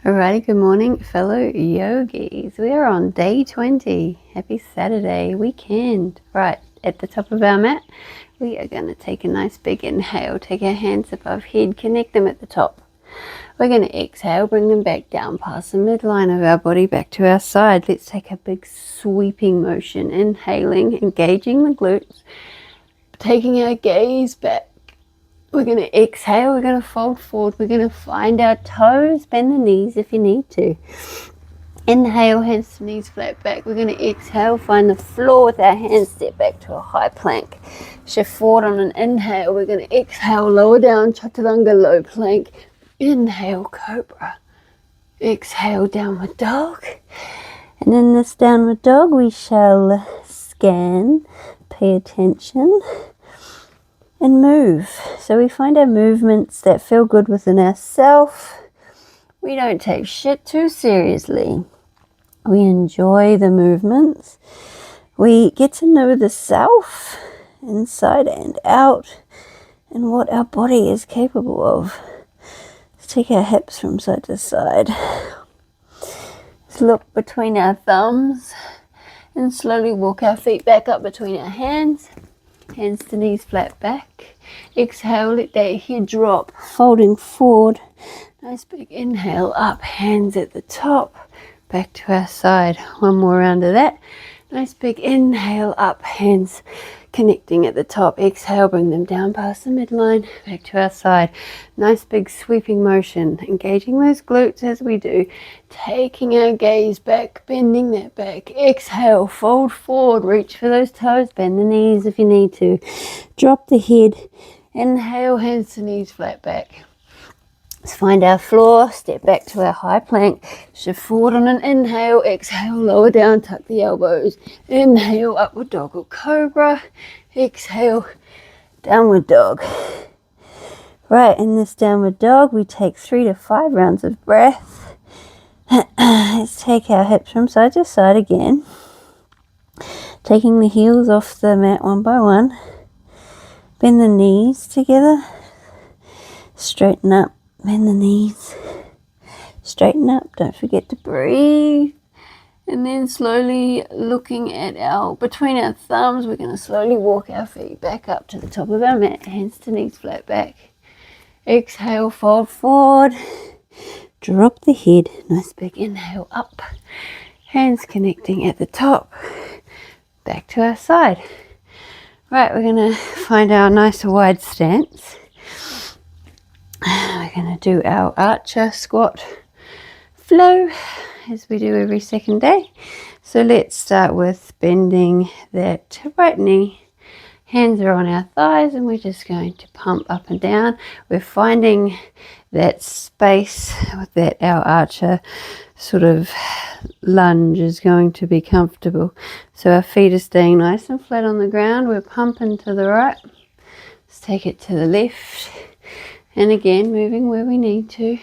Alrighty, good morning, fellow yogis. We are on day 20. Happy Saturday weekend. Right, at the top of our mat, we are going to take a nice big inhale. Take our hands above head, connect them at the top. We're going to exhale, bring them back down past the midline of our body, back to our side. Let's take a big sweeping motion. Inhaling, engaging the glutes, taking our gaze back. We're going to exhale, we're going to fold forward, we're going to find our toes, bend the knees if you need to. Inhale, hands to knees flat back. We're going to exhale, find the floor with our hands, step back to a high plank. Shift forward on an inhale, we're going to exhale, lower down, chaturanga, low plank. Inhale, cobra. Exhale, downward dog. And in this downward dog, we shall scan, pay attention, and move. So we find our movements that feel good within ourselves. We don't take shit too seriously. We enjoy the movements. We get to know the self, inside and out, and what our body is capable of. Let's take our hips from side to side. Let's look between our thumbs and slowly walk our feet back up between our hands. Hands to knees flat back. Exhale, let that head drop, folding forward. Nice big inhale, up, hands at the top, back to our side. One more round of that. Nice big inhale, up, hands connecting at the top. Exhale, bring them down past the midline, back to our side. Nice big sweeping motion, engaging those glutes as we do. Taking our gaze back, bending that back. Exhale, fold forward, reach for those toes, bend the knees if you need to. Drop the head. Inhale, hands to knees flat back. Let's find our floor, step back to our high plank, shift forward on an inhale, exhale, lower down, tuck the elbows, inhale, upward dog or cobra, exhale, downward dog. Right, in this downward dog, we take 3 to 5 rounds of breath. Let's take our hips from side to side again, taking the heels off the mat one by one, bend the knees together, straighten up. Bend the knees, straighten up, don't forget to breathe. And then slowly looking at between our thumbs, we're going to slowly walk our feet back up to the top of our mat, hands to knees flat back. Exhale, fold forward, drop the head, nice big inhale up, hands connecting at the top, back to our side. Right, we're going to find our nice wide stance. We're going to do our archer squat flow as we do every second day. So let's start with bending that right knee. Hands are on our thighs and we're just going to pump up and down. We're finding that space that our archer sort of lunge is going to be comfortable. So our feet are staying nice and flat on the ground. We're pumping to the right. Let's take it to the left. And again, moving where we need to.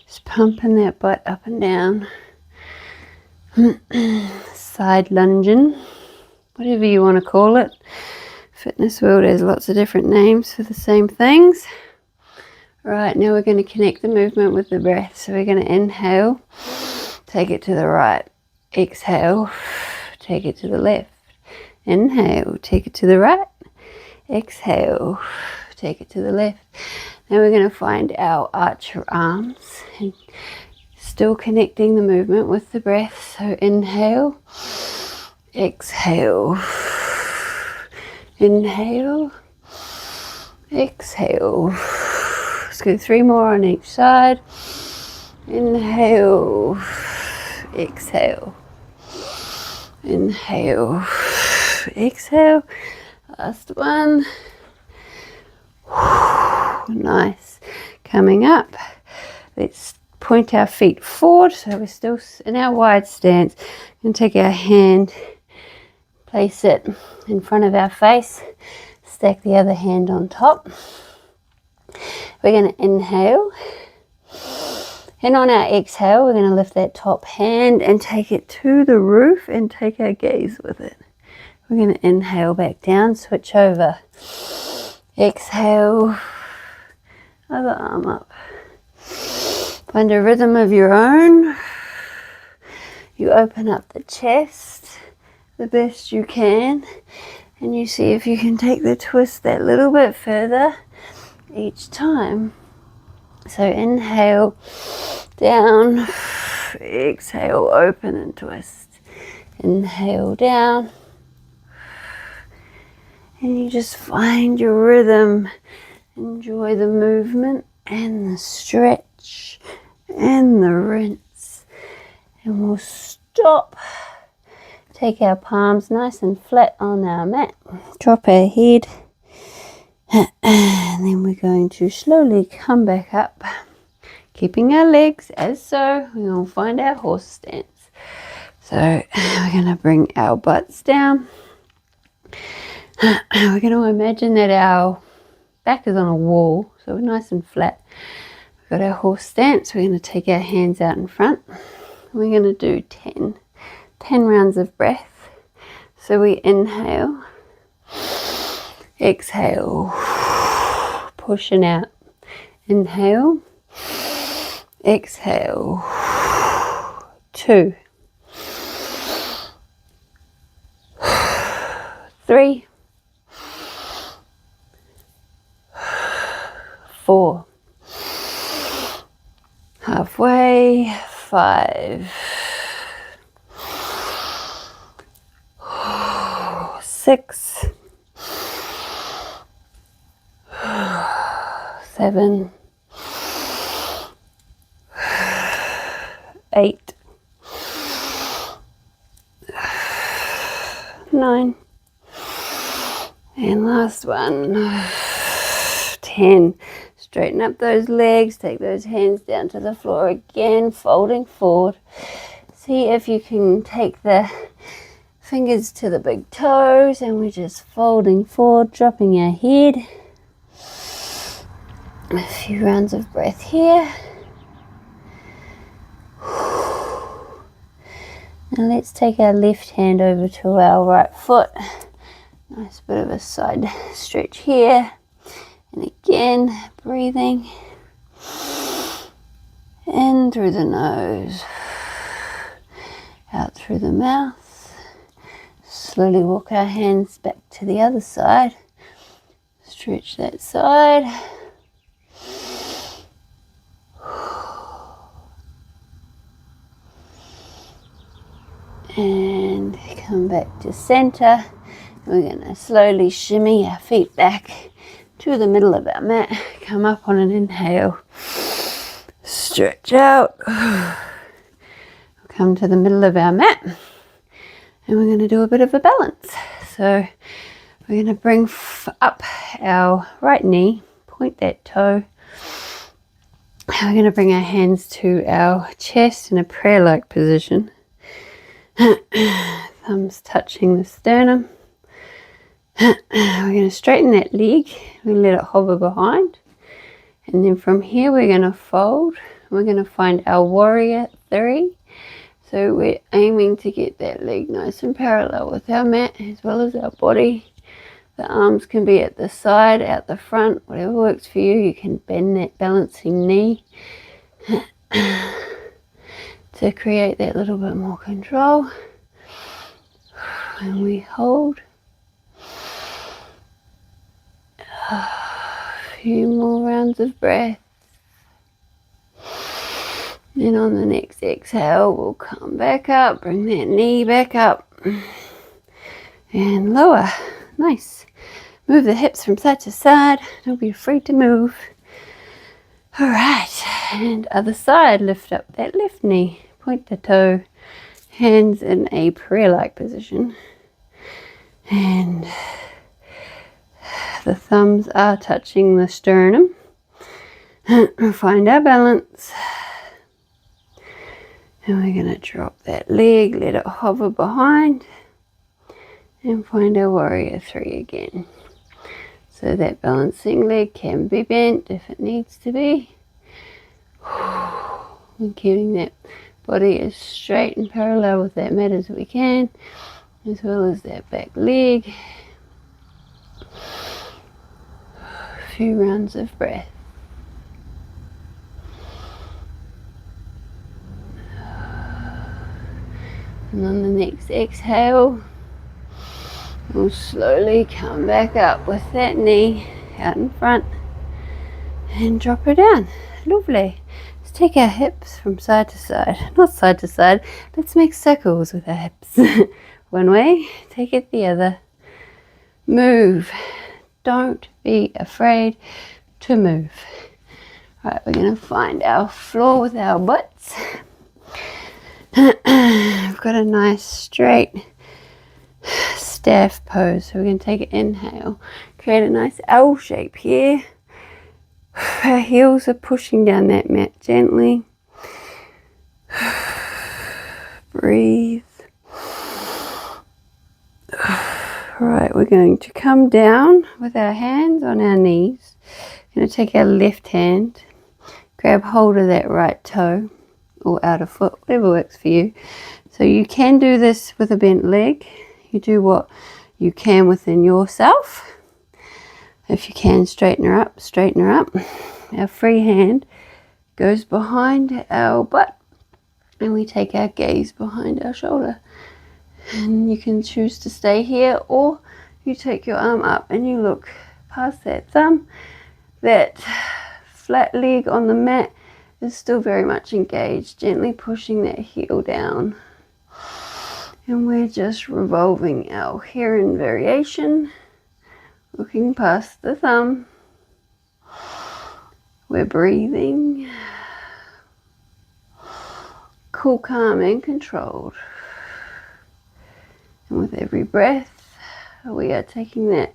Just pumping that butt up and down. Side lunging, whatever you want to call it. Fitness world has lots of different names for the same things. Right, now we're going to connect the movement with the breath. So we're going to inhale, take it to the right. Exhale, take it to the left. Inhale, take it to the right. Exhale, take it to the left. Now we're going to find our archer arms and still connecting the movement with the breath. So inhale, exhale, inhale, exhale. Let's go 3 more on each side. Inhale, exhale, inhale, exhale. Last one. Nice. Coming up, let's point our feet forward so we're still in our wide stance, and take our hand, place it in front of our face, stack the other hand on top. We're going to inhale, and on our exhale we're going to lift that top hand and take it to the roof and take our gaze with it. We're going to inhale back down, switch over, exhale, other arm up, Find a rhythm of your own. You open up the chest the best you can, and you see if you can take the twist that little bit further each time. So inhale, down, exhale, open and twist. Inhale, down, and you just find your rhythm. Enjoy the movement and the stretch and the rinse. And we'll stop. Take our palms nice and flat on our mat. Drop our head. And then we're going to slowly come back up. Keeping our legs as so. We're going to find our horse stance. So we're going to bring our butts down. We're going to imagine that our back is on a wall. So we're nice and flat. We've got our horse stance. We're going to take our hands out in front. We're going to do 10 rounds of breath. So we inhale, exhale, pushing out. Inhale, exhale, 2, 3, 4, halfway, 5, 6, 7, 8, 9, and last one, 10. Straighten up those legs, take those hands down to the floor again, folding forward. See if you can take the fingers to the big toes, and we're just folding forward, dropping our head. A few rounds of breath here. Now let's take our left hand over to our right foot. Nice bit of a side stretch here. And again, breathing in through the nose, out through the mouth. Slowly walk our hands back to the other side. Stretch that side. And come back to center. We're going to slowly shimmy our feet back to the middle of our mat. Come up on an inhale. Stretch out. Come to the middle of our mat. And we're going to do a bit of a balance. So we're going to bring up our right knee. Point that toe. We're going to bring our hands to our chest in a prayer-like position. Thumbs touching the sternum. We're going to straighten that leg. We're going to let it hover behind. And then from here we're going to fold. We're going to find our warrior 3. So we're aiming to get that leg nice and parallel with our mat as well as our body. The arms can be at the side, out the front, whatever works for you. You can bend that balancing knee to create that little bit more control. And we hold. A few more rounds of breath. Then on the next exhale, we'll come back up, bring that knee back up and lower. Nice. Move the hips from side to side. Don't be afraid to move. All right, and other side, lift up that left knee, point the toe, hands in a prayer-like position. And the thumbs are touching the sternum. Find our balance. And we're going to drop that leg, let it hover behind, and find our warrior 3 again. So that balancing leg can be bent if it needs to be. And keeping that body as straight and parallel with that mat as we can, as well as that back leg. A few rounds of breath. And on the next exhale, we'll slowly come back up with that knee out in front and drop her down. Lovely. Let's take our hips from side to side. Not side to side. Let's make circles with our hips. One way, take it the other. Move. Don't be afraid to move. Right, we're going to find our floor with our butts. We've got a nice straight staff pose. So we're going to take an inhale. Create a nice L shape here. Our heels are pushing down that mat gently. Breathe. Right, we're going to come down with our hands on our knees. We're going to take our left hand, grab hold of that right toe or outer foot, whatever works for you. So you can do this with a bent leg. You do what you can within yourself. If you can, straighten her up, straighten her up. Our free hand goes behind our butt and we take our gaze behind our shoulder. And you can choose to stay here, or you take your arm up and you look past that thumb. That flat leg on the mat is still very much engaged, gently pushing that heel down. And we're just revolving our Heron variation, looking past the thumb. We're breathing, cool, calm and controlled. And with every breath, we are taking that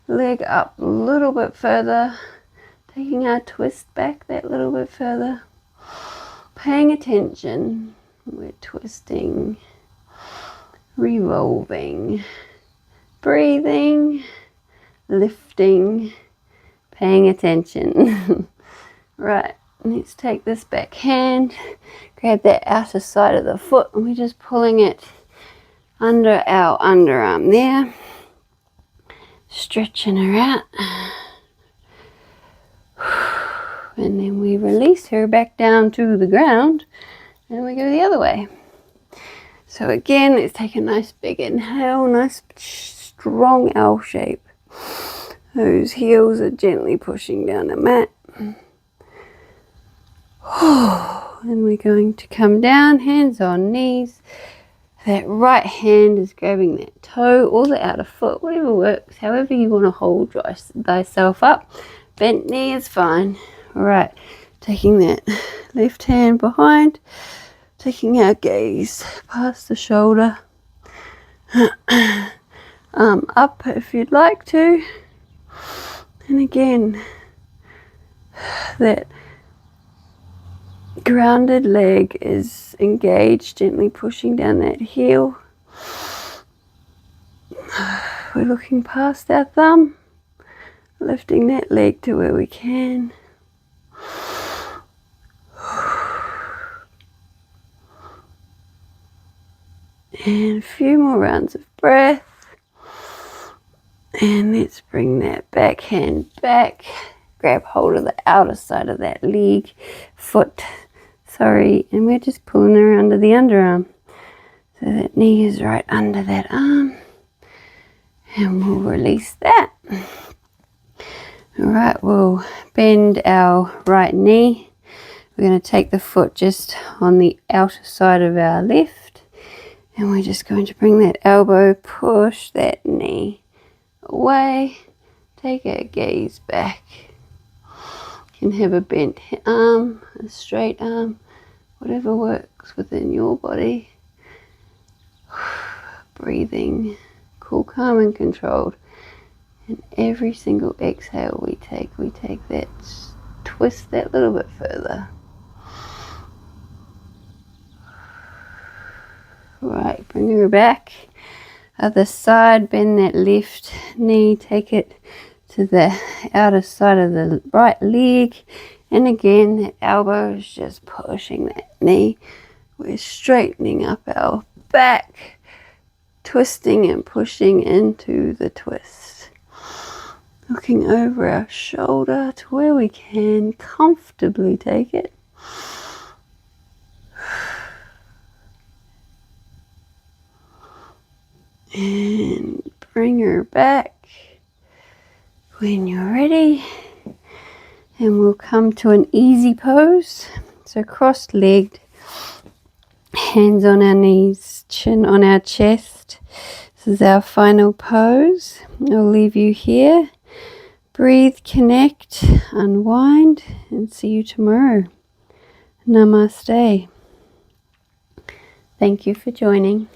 leg up a little bit further, taking our twist back that little bit further, paying attention. We're twisting, revolving, breathing, lifting, paying attention. Right, let's take this back hand, grab that outer side of the foot, and we're just pulling it under our underarm there, stretching her out, and then we release her back down to the ground and we go the other way. So again, let's take a nice big inhale, nice strong L shape. Those heels are gently pushing down the mat. And we're going to come down, hands on knees. That right hand is grabbing that toe or the outer foot, whatever works, however you want to hold thyself up. Bent knee is fine. All right, taking that left hand behind, taking our gaze past the shoulder. Arm up if you'd like to. And again, that grounded leg is engaged, gently pushing down that heel. We're looking past our thumb, lifting that leg to where we can. And a few more rounds of breath. And let's bring that back hand back. Grab hold of the outer side of that leg, foot, and we're just pulling her under the underarm. So that knee is right under that arm. And we'll release that. All right, we'll bend our right knee. We're going to take the foot just on the outer side of our left. And we're just going to bring that elbow, push that knee away. Take our gaze back. You can have a bent arm, a straight arm, whatever works within your body. Breathing, cool, calm and controlled. And every single exhale we take that, twist that little bit further. Right, bring her back. Other side, bend that left knee, take it to the outer side of the right leg. And again, that elbow is just pushing that knee. We're straightening up our back, twisting and pushing into the twist. Looking over our shoulder to where we can comfortably take it. And bring her back when you're ready. And we'll come to an easy pose. So cross-legged, hands on our knees, chin on our chest. This is our final pose. I'll leave you here. Breathe, connect, unwind, and see you tomorrow. Namaste. Thank you for joining.